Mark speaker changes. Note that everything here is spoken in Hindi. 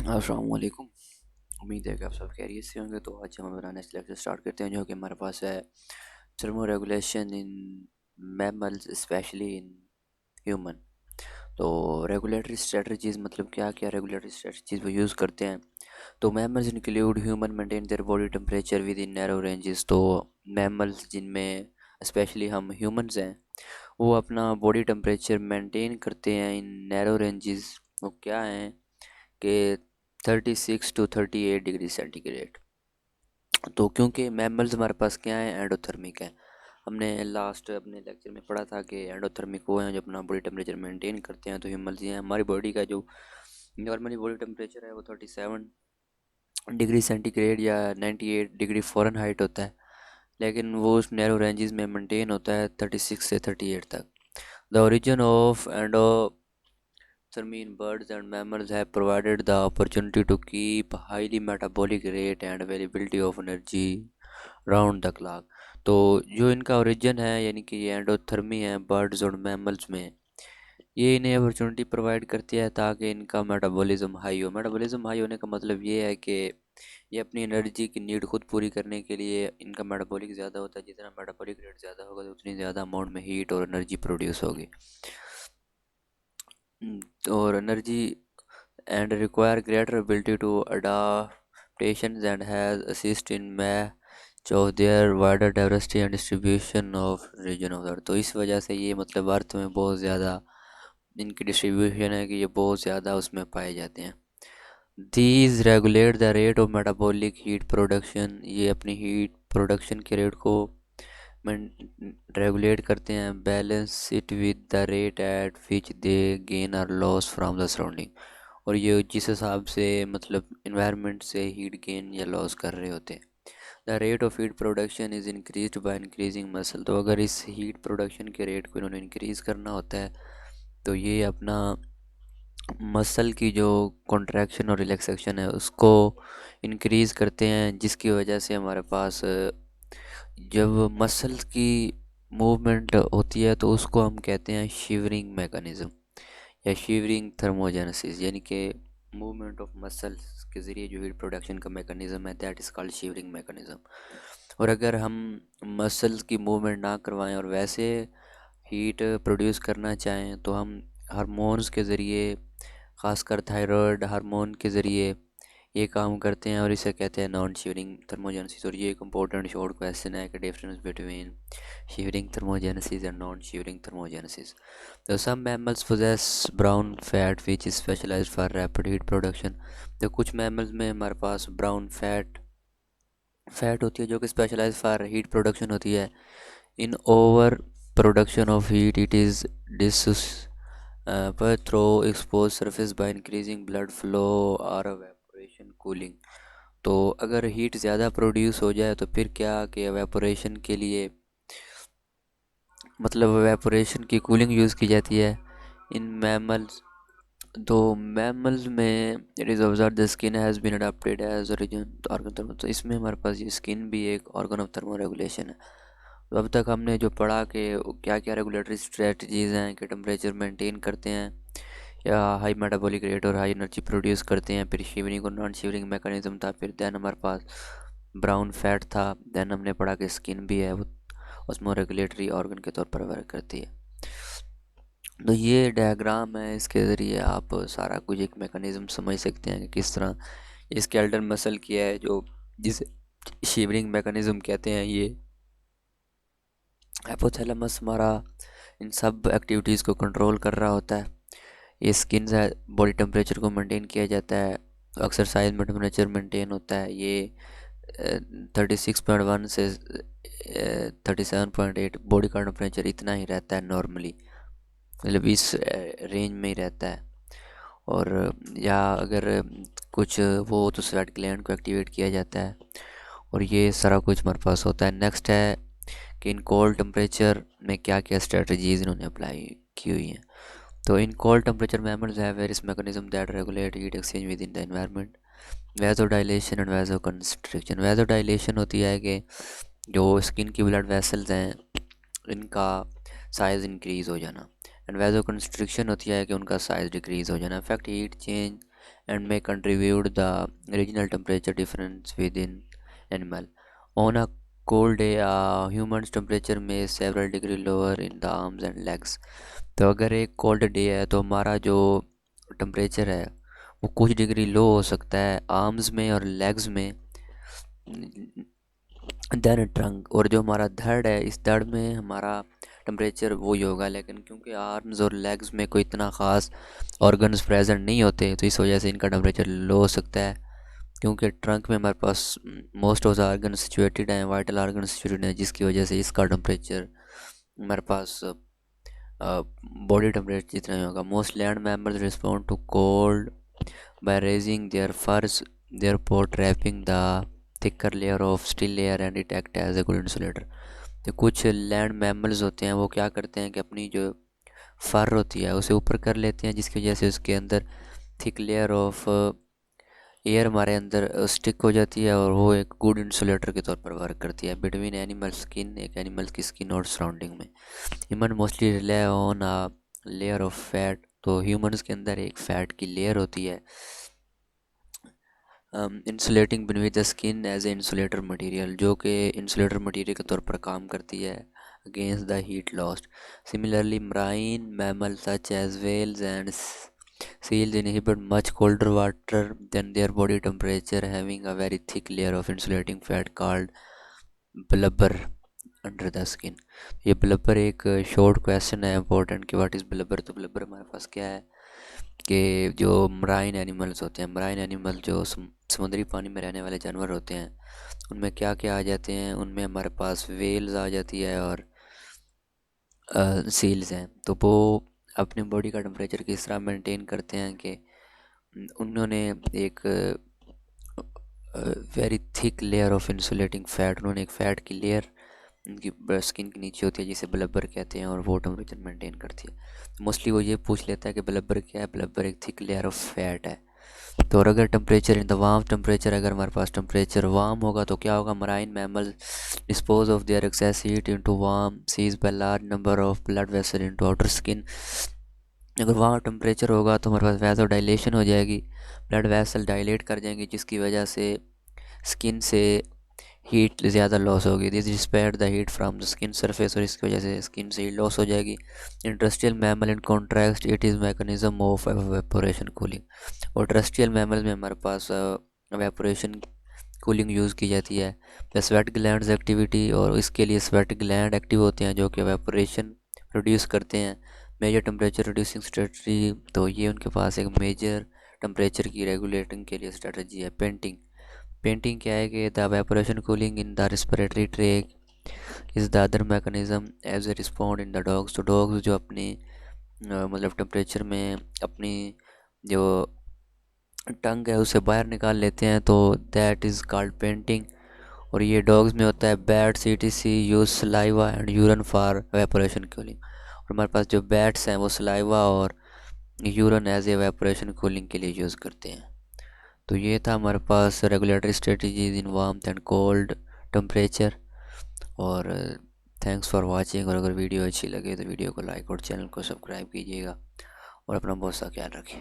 Speaker 1: अस्सलाम वालेकुम। उम्मीद है कि आप सब खैरियत से होंगे। तो आज हम अपना नेक्स्ट लेक्चर स्टार्ट करते हैं, जो कि हमारे पास है thermo regulation in mammals specially in human. तो रेगुलेटरी स्ट्रेटजीज मतलब क्या क्या रेगुलेटरी स्ट्रेटजीज वो यूज़ करते हैं। तो mammals include human maintain their body temperature with in narrow ranges. तो मैमल्स जिनमें स्पेशली हम ह्यूमंस हैं, वो अपना बॉडी टेम्परेचर मेंटेन करते हैं इन नैरो रेंजेस। वो क्या हैं कि 36 to 38 डिग्री सेंटीग्रेड। तो क्योंकि मैमल्स हमारे पास क्या है, एंडोथर्मिक है। हमने लास्ट अपने लेक्चर में पढ़ा था कि एंडोथर्मिक वो हैं जो अपना बॉडी टेम्परेचर मेंटेन करते हैं। तो ह्यूमन्स ये हैं, हमारी बॉडी का जो नॉर्मली बॉडी टेम्परेचर है वो 37 डिग्री सेंटीग्रेड या 98 डिग्री फ़ारेनहाइट होता है, लेकिन वो उस नैरो रेंजेस में मेंटेन होता है 36 से 38 तक। The origin of endo Serene birds and mammals have provided the opportunity to keep highly metabolic rate and availability of energy round the clock। तो जो इनका ओरिजिन है, यानी कि ये एंडोथर्मी है बर्ड्स और मैमल्स में, ये इन्हें अपॉर्चुनिटी प्रोवाइड करती है ताकि इनका मेटाबॉलिज्म हाई हो। मेटाबॉलिज्म हाई होने का मतलब ये है कि ये अपनी एनर्जी की नीड खुद पूरी करने के लिए इनका मेटाबॉलिक ज़्यादा होता है। जितना मेटाबॉलिक रेट ज़्यादा होगा तो उतनी ज़्यादा अमाउंट में हीट और एनर्जी प्रोड्यूस होगी। और energy and require greater ability to adaptations and has assist in match of their wider diversity and distribution of region of the earth। तो इस वजह से ये मतलब अर्थ में बहुत ज़्यादा इनकी डिस्ट्रीब्यूशन है कि ये बहुत ज़्यादा उसमें पाए जाते हैं। These regulate the rate of metabolic heat production। ये अपनी हीट प्रोडक्शन के रेट को रेगुलेट करते हैं। Balance it with the rate at which they gain or loss from the surrounding. और ये जिस हिसाब से मतलब इन्वायरमेंट से हीट गेन या लॉस कर रहे होते हैं। The rate of heat production is increase by increasing muscle. तो अगर इस हीट प्रोडक्शन के रेट को इन्होंने इंक्रीज़ करना होता है तो ये अपना मसल की जो कॉन्ट्रैक्शन और रिलैक्सेशन है उसको इंक्रीज़ करते हैं, जिसकी वजह से हमारे पास जब मसल्स की मूवमेंट होती है तो उसको हम कहते हैं शिवरिंग मैकेनिज़्म या शिवरिंग थर्मोजेनेसिस। यानी कि मूवमेंट ऑफ मसल्स के ज़रिए जो हीट प्रोडक्शन का मैकेनिज़्म है, that is called shivering mechanism. और अगर हम मसल्स की मूवमेंट ना करवाएं और वैसे हीट प्रोड्यूस करना चाहें तो हम हार्मोन्स के ज़रिए, ख़ासकर थायराइड हार्मोन के ज़रिए ये काम करते हैं, और इसे कहते हैं नॉन शिवरिंग थर्मोजेनेसिस। और ये एक इम्पोर्टेंट शॉर्ट क्वेश्चन है कि difference between shivering thermogenesis and non shivering thermogenesis. तो some mammals possess brown fat which is specialized for rapid heat production। तो कुछ mammals में हमारे पास brown फैट होती है जो कि स्पेशलाइज फॉर हीट प्रोडक्शन होती है। In over production of heat it is dispersed through expose surface by increasing blood flow और एवेपोरेशन कूलिंग। तो अगर हीट ज़्यादा प्रोड्यूस हो जाए तो फिर क्या कि एवेपोरेशन के लिए मतलब एवेपोरेशन की कूलिंग यूज़ की जाती है इन मैमल्स। तो मैमल्स में it is observe the skin has been adopted as origin organ thermo. तो इसमें हमारे पास ये स्किन भी एक ऑर्गन ऑफ थर्मो रेगुलेशन है। तो अब तक हमने जो पढ़ा कि क्या क्या रेगुलेटरी स्ट्रेटजीज़ हैं कि टेम्परेचर मेंटेन करते हैं या हाई मेटाबॉलिक रेट और हाई एनर्जी प्रोड्यूस करते हैं। फिर शिवरिंग और नॉन शिवरिंग मैकेनिज्म था। फिर दैन हमारे पास ब्राउन फैट था। दैन हमने पढ़ा कि स्किन भी है, वो उसमें रेगुलेटरी ऑर्गन के तौर पर वर्क करती है। तो ये डायग्राम है, इसके ज़रिए आप सारा कुछ एक मैकेनिज़्म समझ सकते हैं कि किस तरह स्केलेटल मसल किया है, जो जिसे शिवरिंग मैकेनिज़्म कहते हैं। ये हाइपोथैलेमस हमारा इन सब एक्टिविटीज़ को कंट्रोल कर रहा होता है। ये स्किन से बॉडी टेम्परेचर को मेंटेन किया जाता है। एक्सरसाइज में टेम्परेचर मेंटेन होता है। ये 36.1 से 37.8 बॉडी का टेम्परेचर इतना ही रहता है नॉर्मली, मतलब इस रेंज में ही रहता है। और या अगर कुछ वो हो तो स्वेट ग्लैंड को एक्टिवेट किया जाता है। और ये सारा कुछ हमारे पास होता है। नेक्स्ट है कि इन कोल्ड टेम्परेचर में क्या क्या स्ट्रेटजीज इन्होंने अप्लाई की हुई हैं। तो in cold temperature mammals have various mechanism that regulate heat exchange with in the environment. Vasodilation and vasoconstriction. Vasodilation होती है कि जो स्किन की ब्लड वेसल्स हैं इनका साइज़ इंक्रीज़ हो जाना। एंड वैसोकंस्ट्रिक्शन होती है कि उनका साइज़ डिक्रीज़ हो जाना। Effect heat change and may contribute the regional temperature difference within animal. On a cold day, a human's temperature may several degree lower in the arms and legs. तो अगर एक कोल्ड डे है तो हमारा जो टेम्परेचर है वो कुछ डिग्री लो हो सकता है आर्म्स में और लेग्स में देन ट्रंक। और जो हमारा धड़ है इस धड़ में हमारा टेम्परेचर वो ही होगा, लेकिन क्योंकि आर्म्स और लेग्स में कोई इतना ख़ास ऑर्गन्स प्रेजेंट नहीं होते तो इस वजह से इनका टेम्परेचर लो हो सकता है। क्योंकि ट्रंक में हमारे पास most of the organ situated हैं, वाइटल आर्गन सिचुएटेड हैं, जिसकी वजह से इसका टेम्परेचर हमारे पास बॉडी टेम्परेचर जितना ही होगा। Most land mammals respond to cold by raising their furs therefore trapping the thicker layer of still layer and it act as a good insulator. तो कुछ लैंड मैमल्स होते हैं वो क्या करते हैं कि अपनी जो फर होती है उसे ऊपर कर लेते हैं, जिसकी वजह से उसके अंदर थिक लेयर ऑफ एयर हमारे अंदर स्टिक हो जाती है और वो एक गुड इंसुलेटर के तौर पर वर्क करती है बिटवीन एनिमल स्किन, एक एनिमल की स्किन और सराउंडिंग में। Human mostly rely on a layer of fat. तो ह्यूमंस के अंदर एक फैट की लेयर होती है insulating beneath the skin as a insulator material, जो कि इंसुलेटर मटेरियल के तौर पर काम करती है against the heat lost. Similarly marine mammal such as whales and seals inhibit much colder water than their body temperature, having a very thick layer of insulating fat called blubber under the skin. ये ब्लबर एक शॉर्ट क्वेश्चन है इंपॉर्टेंट कि व्हाट इज़ ब्लबर। तो ब्लबर हमारे पास क्या है कि जो मराइन एनिमल्स होते हैं, मराइन एनिमल जो समुद्री पानी में रहने वाले जानवर होते हैं, उनमें क्या क्या आ जाते हैं, उनमें हमारे पास वेल्स आ जाती है और सील्स हैं। तो वो अपनी बॉडी का टेम्परेचर किस तरह मेंटेन करते हैं कि उन्होंने एक very thick layer of insulating fat, उन्होंने एक फ़ैट की लेयर उनकी स्किन के नीचे होती है जिसे ब्लबर कहते हैं और वो टेम्परेचर मेंटेन करती है। मोस्टली वो ये पूछ लेता है कि ब्लबर क्या है। ब्लबर एक थिक लेयर ऑफ फैट है। तो और अगर temperature in the warm temperature, अगर हमारे पास टेम्परेचर वार्म होगा तो क्या होगा, marine mammal dispose of their excess heat into warm seas by large number of blood vessel into outer skin. अगर वहाँ टेम्परेचर होगा तो हमारे पास वैसो डायलेशन हो जाएगी, ब्लड वेसल डायलेट कर जाएंगे, जिसकी वजह से स्किन से हीट ज़्यादा लॉस होगी। This despair the heat from the skin surface, और इसकी वजह से स्किन से हीट लॉस हो जाएगी। Industrial mammal in contract it is mechanism of evaporation cooling. और टेरेस्ट्रियल मैमल में हमारे पास एवेपोरेशन कूलिंग यूज़ की जाती है। द स्वेट ग्लैंड्स एक्टिविटी, और इसके लिए स्वेट ग्लैंड एक्टिव होते हैं जो कि एवेपोरेशन प्रोड्यूस करते हैं। मेजर टेम्परेचर रिड्यूसिंग स्ट्रेटजी, तो ये उनके पास एक मेजर टेम्परेचर की रेगुलेटिंग के लिए स्ट्रेटजी है। पेंटिंग, पेंटिंग क्या है कि the evaporation cooling in the respiratory tract is the other mechanism as a respond in the dogs. तो डॉग्स जो अपनी मतलब टेम्परेचर में अपनी जो टंग है उसे बाहर निकाल लेते हैं, तो दैट इज़ कॉल्ड पेंटिंग। और ये डॉग्स में होता है। Bats etc use saliva and यूरन for evaporation cooling. और हमारे पास जो बैट्स हैं वो सलाइवा और यूरन एज एवेपोरेशन कूलिंग के लिए यूज़ करते हैं। तो ये था हमारे पास regulatory strategies in warmth and cold temperature. और थैंक्स फॉर वाचिंग। और अगर वीडियो अच्छी लगे तो वीडियो को लाइक और चैनल को सब्सक्राइब कीजिएगा और अपना बहुत सा ख्याल रखें।